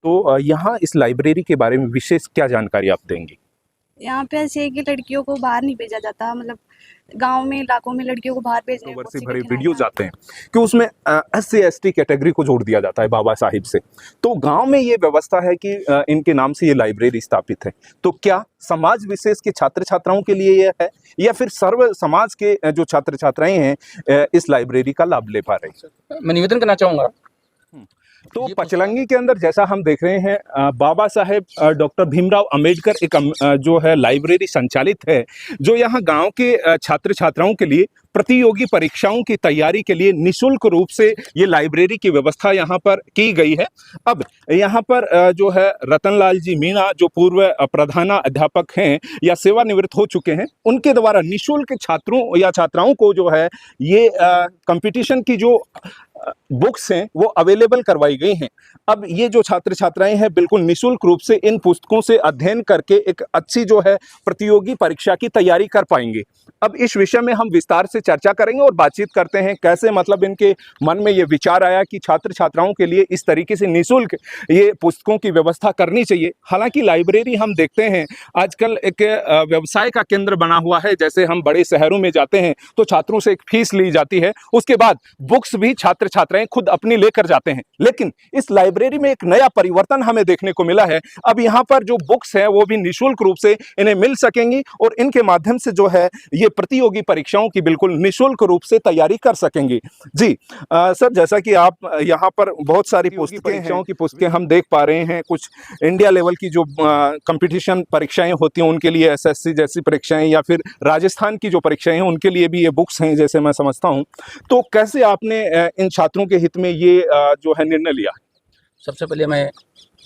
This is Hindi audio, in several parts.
तो यहाँ इस लाइब्रेरी के बारे में विशेष क्या जानकारी आप देंगी? यहाँ पे ऐसे है कि लड़कियों को बाहर नहीं भेजा जाता, मतलब गांव में इलाकों में लड़कियों को बाहर भेजने में वर्षी बहुत भरे सी कठिनाई वीडियोज आते हैं कि उसमें SC ST कैटेगरी को जोड़ दिया जाता है बाबा साहिब से। तो गांव में ये व्यवस्था है कि इनके नाम से ये लाइब्रेरी स्थापित है। तो क्या समाज विशेष के छात्र छात्राओं के लिए यह है या फिर सर्व समाज के जो छात्र छात्राएं हैं इस लाइब्रेरी का लाभ ले पा रहे हैं? मैं निवेदन करना चाहूँगा। तो पचलंगी के अंदर जैसा हम देख रहे हैं बाबा साहेब डॉक्टर भीमराव अंबेडकर एक जो है लाइब्रेरी संचालित है, जो यहाँ गांव के छात्र छात्राओं के लिए प्रतियोगी परीक्षाओं की तैयारी के लिए निशुल्क रूप से ये लाइब्रेरी की व्यवस्था यहाँ पर की गई है। अब यहाँ पर जो है रतनलाल जी मीणा जो पूर्व प्रधानाध्यापक हैं या सेवानिवृत्त हो चुके हैं, उनके द्वारा निशुल्क छात्रों या छात्राओं को जो है ये कंपटीशन की जो बुक्स हैं वो अवेलेबल करवाई गई हैं। अब ये जो छात्र छात्राएं हैं बिल्कुल निशुल्क रूप से इन पुस्तकों से अध्ययन करके एक अच्छी जो है प्रतियोगी परीक्षा की तैयारी कर पाएंगे। अब इस विषय में हम विस्तार से चर्चा करेंगे और बातचीत करते हैं कैसे मतलब इनके मन में ये विचार आया कि छात्र छात्राओं के लिए इस तरीके से निःशुल्क ये पुस्तकों की व्यवस्था करनी चाहिए। हालांकि लाइब्रेरी हम देखते हैं आजकल एक व्यवसाय का केंद्र बना हुआ है। जैसे हम बड़े शहरों में जाते हैं तो छात्रों से एक फीस ली जाती है, उसके बाद बुक्स भी छात्र छात्राएं खुद अपनी लेकर जाते हैं। लेकिन इस लाइब्रेरी में एक नया परिवर्तन हमें देखने को मिला है। अब यहाँ पर जो बुक्स हैं वो भी निःशुल्क रूप से इन्हें मिल सकेंगी और इनके माध्यम से जो है ये प्रतियोगी परीक्षाओं की बिल्कुल निःशुल्क रूप से तैयारी कर सकेंगे। जी सर, जैसा कि आप यहाँ पर बहुत सारी परीक्षाओं की पुस्तकें हम देख पा रहे हैं, कुछ इंडिया लेवल की जो कंपटीशन परीक्षाएं होती हैं उनके लिए SSC जैसी परीक्षाएं या फिर राजस्थान की जो परीक्षाएं हैं उनके लिए भी ये बुक्स हैं जैसे मैं समझता हूँ। तो कैसे आपने इन छात्रों के हित में ये जो है निर्णय लिया? सबसे पहले मैं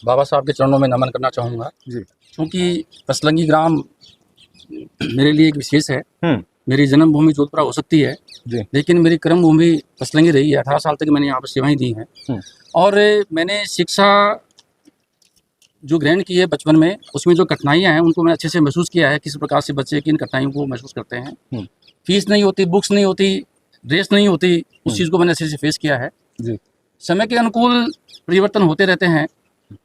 बाबा साहब के चरणों में नमन करना चाहूँगा जी, क्योंकि पचलंगी ग्राम मेरे लिए एक विशेष है। मेरी जन्मभूमि जोधपुरा हो सकती है जी, लेकिन मेरी कर्म भूमि पचलंगी रही है। 18 साल तक मैंने यहाँ पर सेवाएं दी हैं और मैंने शिक्षा जो ग्रहण की है बचपन में, उसमें जो कठिनाइयाँ हैं उनको मैंने अच्छे से महसूस किया है, किस प्रकार से बच्चे किन कठिनाइयों को महसूस करते हैं। फीस नहीं होती, बुक्स नहीं होती, ड्रेस नहीं होती, उस चीज़ को मैंने अच्छे से फेस किया है। जी, समय के अनुकूल परिवर्तन होते रहते हैं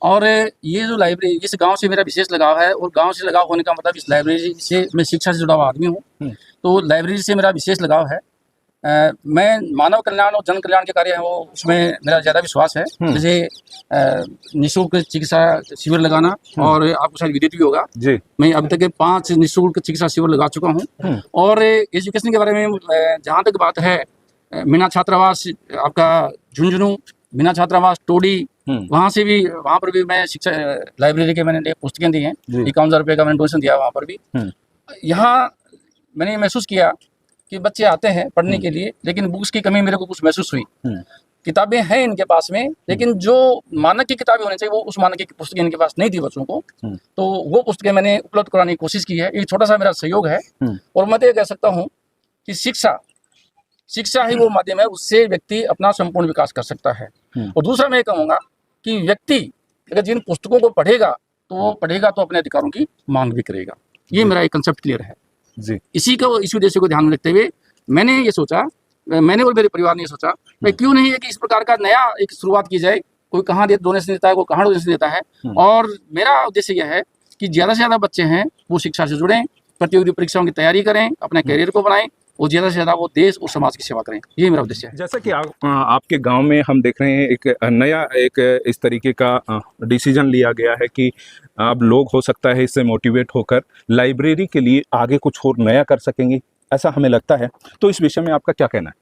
और ये जो लाइब्रेरी, इस गांव से मेरा विशेष लगाव है और गांव से लगाव होने का मतलब इस लाइब्रेरी से मैं शिक्षा से जुड़ा हुआ आदमी हूँ, तो लाइब्रेरी से मेरा विशेष लगाव है। मैं मानव कल्याण और जन कल्याण के कार्य हैं वो उसमें मेरा ज़्यादा विश्वास है। जैसे निःशुल्क चिकित्सा शिविर लगाना और आपको शायद विदित भी होगा जी, मैं अभी तक 5 निःशुल्क चिकित्सा शिविर लगा चुका हूँ। और एजुकेशन के बारे में जहाँ तक बात है, मीना छात्रावास आपका झुंझुनू, मीना छात्रावास टोडी, वहाँ पर भी मैं शिक्षा लाइब्रेरी के मैंने पुस्तकें दी हैं। 51,000 रुपये का मैंने डोनेशन दिया वहाँ पर भी। यहाँ मैंने महसूस किया कि बच्चे आते हैं पढ़ने के लिए लेकिन बुक्स की कमी मेरे को कुछ महसूस हुई। किताबें हैं इनके पास में लेकिन जो मानक की किताबें होनी चाहिए वो उस मानक की पुस्तकें इनके पास नहीं थी बच्चों को, तो वो पुस्तकें मैंने उपलब्ध कराने की कोशिश की है। ये छोटा सा मेरा सहयोग है और मैं तो ये कह सकता हूँ कि शिक्षा ही वो माध्यम है, उससे व्यक्ति अपना संपूर्ण विकास कर सकता है। और दूसरा मैं कहूँगा कि व्यक्ति अगर जिन पुस्तकों को पढ़ेगा तो वो पढ़ेगा तो अपने अधिकारों की मांग भी करेगा। ये मेरा एक कंसेप्ट क्लियर है जी। इस उद्देश्य को ध्यान में रखते हुए मैंने ये सोचा, मैंने और मेरे परिवार ने ये सोचा मैं क्यों नहीं है कि इस प्रकार का नया एक शुरुआत की जाए। कोई कहाँ डोनेशन देता है, कोई कहाँ डोनेशन देता है, और मेरा उद्देश्य यह है कि ज़्यादा से ज़्यादा बच्चे हैं वो शिक्षा से जुड़ें, प्रतियोगी परीक्षाओं की तैयारी करें, अपने करियर को बनाएं और ज़्यादा से ज़्यादा वो देश और समाज की सेवा करें। ये मेरा उद्देश्य है। जैसा कि आपके गांव में हम देख रहे हैं एक नया इस तरीके का डिसीजन लिया गया है कि अब लोग हो सकता है इससे मोटिवेट होकर लाइब्रेरी के लिए आगे कुछ और नया कर सकेंगे, ऐसा हमें लगता है। तो इस विषय में आपका क्या कहना है?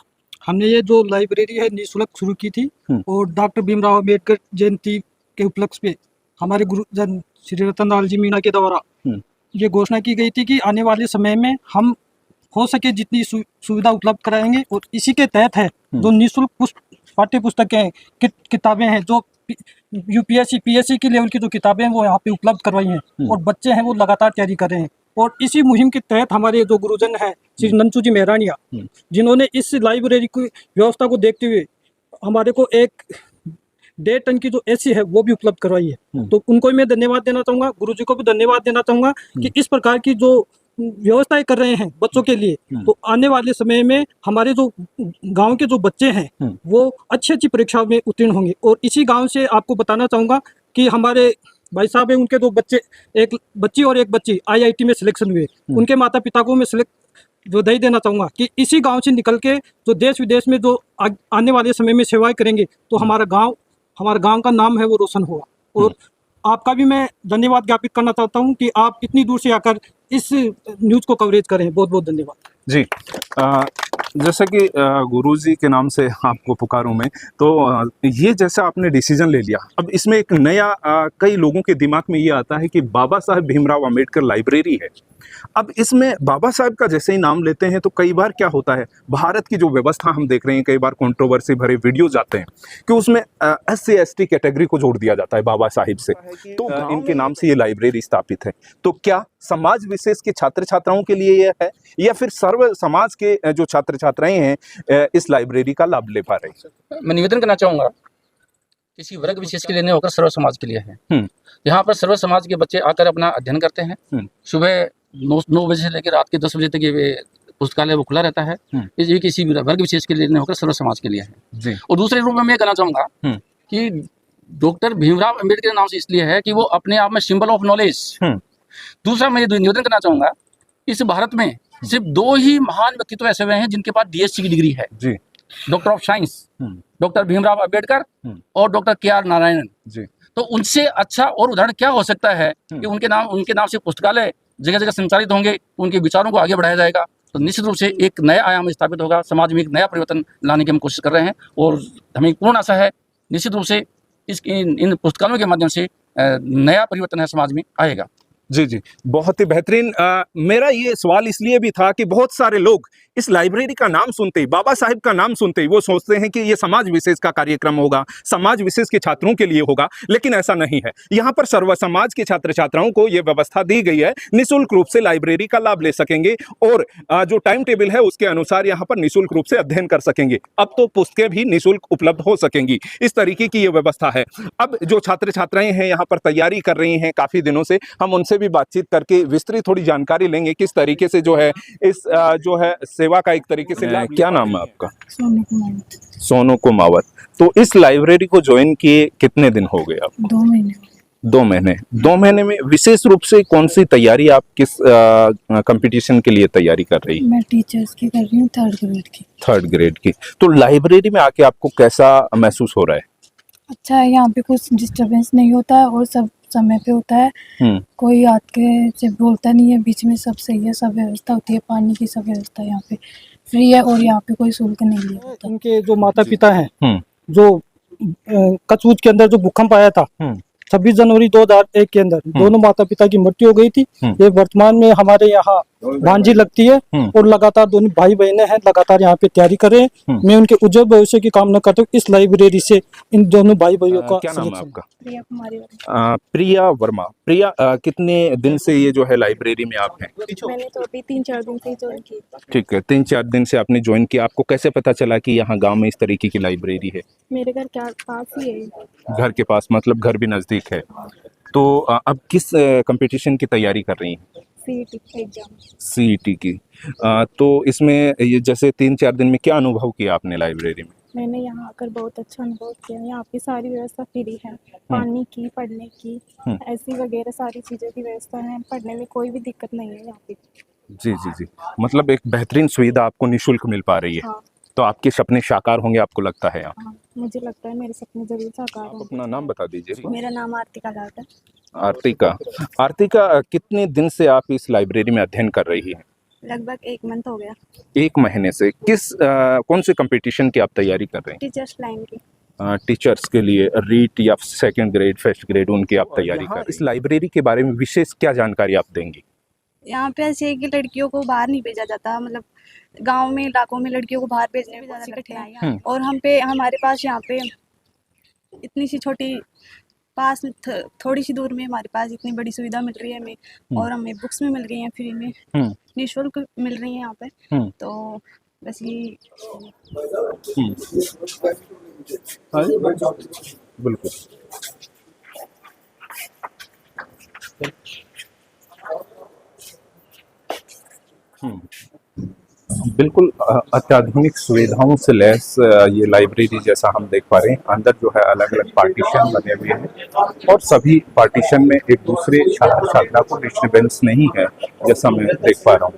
हमने ये जो लाइब्रेरी है निःशुल्क शुरू की थी और डॉक्टर भीमराव अंबेडकर जयंती के उपलक्ष्य पे हमारे गुरुजन श्री रतनलाल जी मीणा के द्वारा ये घोषणा की गई थी कि आने वाले समय में हम हो सके जितनी सुविधा उपलब्ध कराएंगे और इसी के तहत है जो निःशुल्क पाठ्य पुस्तकें किताबें हैं जो UPSC PSC के लेवल की जो किताबें हैं वो यहाँ पे उपलब्ध करवाई हैं और बच्चे हैं वो लगातार तैयारी कर रहे हैं। और इसी मुहिम के तहत हमारे जो गुरुजन हैं श्री नंचू जी मेहरानिया, जिन्होंने इस लाइब्रेरी की व्यवस्था को देखते हुए हमारे को एक 1.5 टन की जो AC है वो भी उपलब्ध करवाई है। तो उनको भी मैं धन्यवाद देना चाहूँगा, गुरु जी को भी धन्यवाद देना चाहूँगा कि इस प्रकार की जो व्यवस्थाएं कर रहे हैं बच्चों के लिए। तो आने वाले समय में हमारे जो गांव के जो बच्चे हैं वो अच्छी परीक्षाओं में उत्तीर्ण होंगे। और इसी गांव से आपको बताना चाहूँगा कि हमारे भाई साहब हैं, उनके 2 बच्चे, एक बच्ची और एक बच्ची IIT में सिलेक्शन हुए। उनके माता पिता को मैं जो दे देना चाहूँगा कि इसी गांव से निकल के जो देश विदेश में जो आने वाले समय में सेवाएं करेंगे तो हमारा गांव का नाम है वो रोशन होगा। और आपका भी मैं धन्यवाद ज्ञापित करना चाहता हूं कि आप इतनी दूर से आकर इस न्यूज़ को कवरेज करें। बहुत बहुत धन्यवाद जी। जैसे कि गुरुजी के नाम से आपको पुकारूं मैं, तो ये जैसा आपने डिसीजन ले लिया, अब इसमें एक नया कई लोगों के दिमाग में ये आता है कि बाबा साहेब भीमराव अंबेडकर लाइब्रेरी है। अब इसमें बाबा साहेब का जैसे ही नाम लेते हैं तो कई बार क्या होता है, भारत की जो व्यवस्था हम देख रहे हैं, कई बार कंट्रोवर्सी भरे वीडियोज आते हैं कि उसमें SC ST कैटेगरी को जोड़ दिया जाता है बाबा साहिब से, तो इनके नाम से ये लाइब्रेरी स्थापित है। तो क्या समाज विशेष के छात्र छात्राओं के लिए यह है या फिर सर्व समाज के जो छात्र छात्राएं हैं इस लाइब्रेरी का लाभ ले पा रहे हैं? मैं निवेदन करना चाहूँगा, किसी वर्ग विशेष के लिए नहीं होकर सर्व समाज के लिए है। यहाँ पर सर्व समाज के बच्चे आकर अपना अध्ययन करते हैं। सुबह 9 बजे से लेकर रात के 10 बजे तक ये पुस्तकालय वो खुला रहता है। ये किसी वर्ग विशेष के लिए नहीं होकर सर्व समाज के लिए है। और दूसरे रूप में मैं कहना चाहूँगा कि डॉक्टर भीमराव अंबेडकर के नाम से इसलिए है कि वो अपने आप में सिंबल ऑफ नॉलेज। दूसरा मैं निवेदन करना चाहूँगा, इस भारत में सिर्फ 2 ही महान व्यक्तित्व ऐसे हुए हैं जिनके पास DSc की डिग्री है, doctor of science doctor Bhimrao Ambedkar और डॉक्टर KR नारायणन जी। तो उनसे अच्छा और उदाहरण क्या हो सकता है कि उनके नाम से पुस्तकालय जगह जगह संचालित होंगे, उनके विचारों को आगे बढ़ाया जाएगा, तो निश्चित रूप से एक नया आयाम स्थापित होगा, समाज में एक नया परिवर्तन लाने की हम कोशिश कर रहे हैं और हमें पूर्ण आशा है निश्चित रूप से इन पुस्तकालयों के माध्यम से नया परिवर्तन है समाज में आएगा। जी जी, बहुत ही बेहतरीन। मेरा ये सवाल इसलिए भी था कि बहुत सारे लोग इस लाइब्रेरी का नाम सुनते ही, बाबा साहिब का नाम सुनते ही वो सोचते हैं कि ये समाज विशेष का कार्यक्रम होगा, समाज विशेष के छात्रों के लिए होगा, लेकिन ऐसा नहीं है। यहाँ पर सर्व समाज के छात्र छात्राओं को ये व्यवस्था दी गई है, निःशुल्क रूप से लाइब्रेरी का लाभ ले सकेंगे और जो टाइम टेबल है उसके अनुसार यहाँ पर निःशुल्क रूप से अध्ययन कर सकेंगे। अब तो पुस्तकें भी निःशुल्क उपलब्ध हो सकेंगी, इस तरीके की ये व्यवस्था है। अब जो छात्र छात्राएं हैं यहाँ पर तैयारी कर रही हैं काफी दिनों से, हम उनसे भी बातचीत करके विस्तृत थोड़ी जानकारी लेंगे किस तरीके से जो है इस जो है सेवा का एक तरीके से। क्या नाम है आपका? सोनू कुमावत। तो इस लाइब्रेरी को ज्वाइन किए कितने दिन हो गए आपको? 2 महीने। 2 महीने। 2 महीने में विशेष रूप से कौन सी तैयारी, आप किस कंपटीशन के लिए तैयारी कर रही हैं? मैं टीचर्स की कर रही हूँ, 3rd ग्रेड की। 3rd ग्रेड की। तो लाइब्रेरी में आके आपको कैसा महसूस हो रहा है? अच्छा है, यहाँ पे कुछ डिस्टरबेंस नहीं होता है और सब समय पे होता है। कोई आके से बोलता नहीं है, बीच में सब सही है, सब व्यवस्था होती है, पानी की सब व्यवस्था यहाँ पे फ्री है और यहाँ पे कोई शुल्क नहीं लिया जाता। उनके जो माता पिता हैं, जो कचूच के अंदर जो भूकंप आया था 26 जनवरी 2001 के अंदर, दोनों माता पिता की मृत्यु हो गई थी। ये वर्तमान में हमारे यहाँ भांजी लगती है और लगातार दोनों भाई बहनें हैं, लगातार यहाँ पे तैयारी कर रहे हैं। मैं उनके उज्जवल भविष्य की कामना करता हूँ। इस लाइब्रेरी से इन दोनों भाई भाइयों का क्या नाम है आपका? प्रिया कुमारी वर्मा। प्रिया वर्मा। प्रिया, कितने दिन से ये जो है लाइब्रेरी में आप हैं? मैंने तो अभी 3-4 दिन से ही ज्वाइन की। ठीक है, 3-4 दिन से आपने ज्वाइन किया। आपको कैसे पता चला कि यहाँ गांव में इस तरीके की लाइब्रेरी है? मेरे घर के पास ही है। घर के पास मतलब घर भी नजदीक है। तो अब किस कंपटीशन की तैयारी कर रही हैं? CET exam. CET की। तो इसमें ये जैसे 3-4 दिन में क्या अनुभव किया आपने लाइब्रेरी में? मैंने यहाँ आकर बहुत अच्छा अनुभव किया। यहाँ की सारी व्यवस्था फ्री है, पानी की, पढ़ने की, ऐसी वगैरह सारी चीज़ों की व्यवस्था है। पढ़ने में कोई भी दिक्कत नहीं है यहाँ पे। जी जी जी, मतलब एक बेहतरीन सुविधा आपको निःशुल्क मिल पा रही है। हाँ। तो आपके सपने साकार होंगे आपको लगता है यहाँ? हाँ, मुझे लगता है मेरे सपने जरूर साकार आप होंगे। अपना नाम बता दीजिए। मेरा नाम आर्तिका लाट है। आर्तिका। आर्तिका, कितने दिन से आप इस लाइब्रेरी में अध्ययन कर रही हैं? लगभग 1 मंथ हो गया। 1 महीने से। कौन से कंपटीशन की आप तैयारी कर रहे हैं? टीचर्स लाइन की। टीचर्स के लिए रीट या 2nd ग्रेड 1st ग्रेड उनकी आप तैयारी कर रहे हैं। इस लाइब्रेरी के बारे में विशेष क्या जानकारी आप देंगी? यहाँ पे ऐसे है कि लड़कियों को बाहर नहीं भेजा जाता, मतलब गांव में इलाकों में लड़कियों को बाहर भेजने में ज़्यादा कठिनाइयाँ हैं। और हमारे पास यहाँ पे इतनी सी छोटी पास में थोड़ी सी दूर में हमारे पास इतनी बड़ी सुविधा मिल रही है हमें, और हमें बुक्स भी मिल गई हैं फ्री में, निःशुल्क मिल रही हैं यहाँ पे। तो बस ये बिल्कुल। बिल्कुल अत्याधुनिक सुविधाओं से लैस ये लाइब्रेरी जैसा हम देख पा रहे हैं। अंदर जो है अलग अलग पार्टीशन बने हुए हैं और सभी पार्टीशन में एक दूसरे छात्र छात्रा को डिस्टर्बेंस नहीं है, जैसा मैं देख पा रहा हूँ।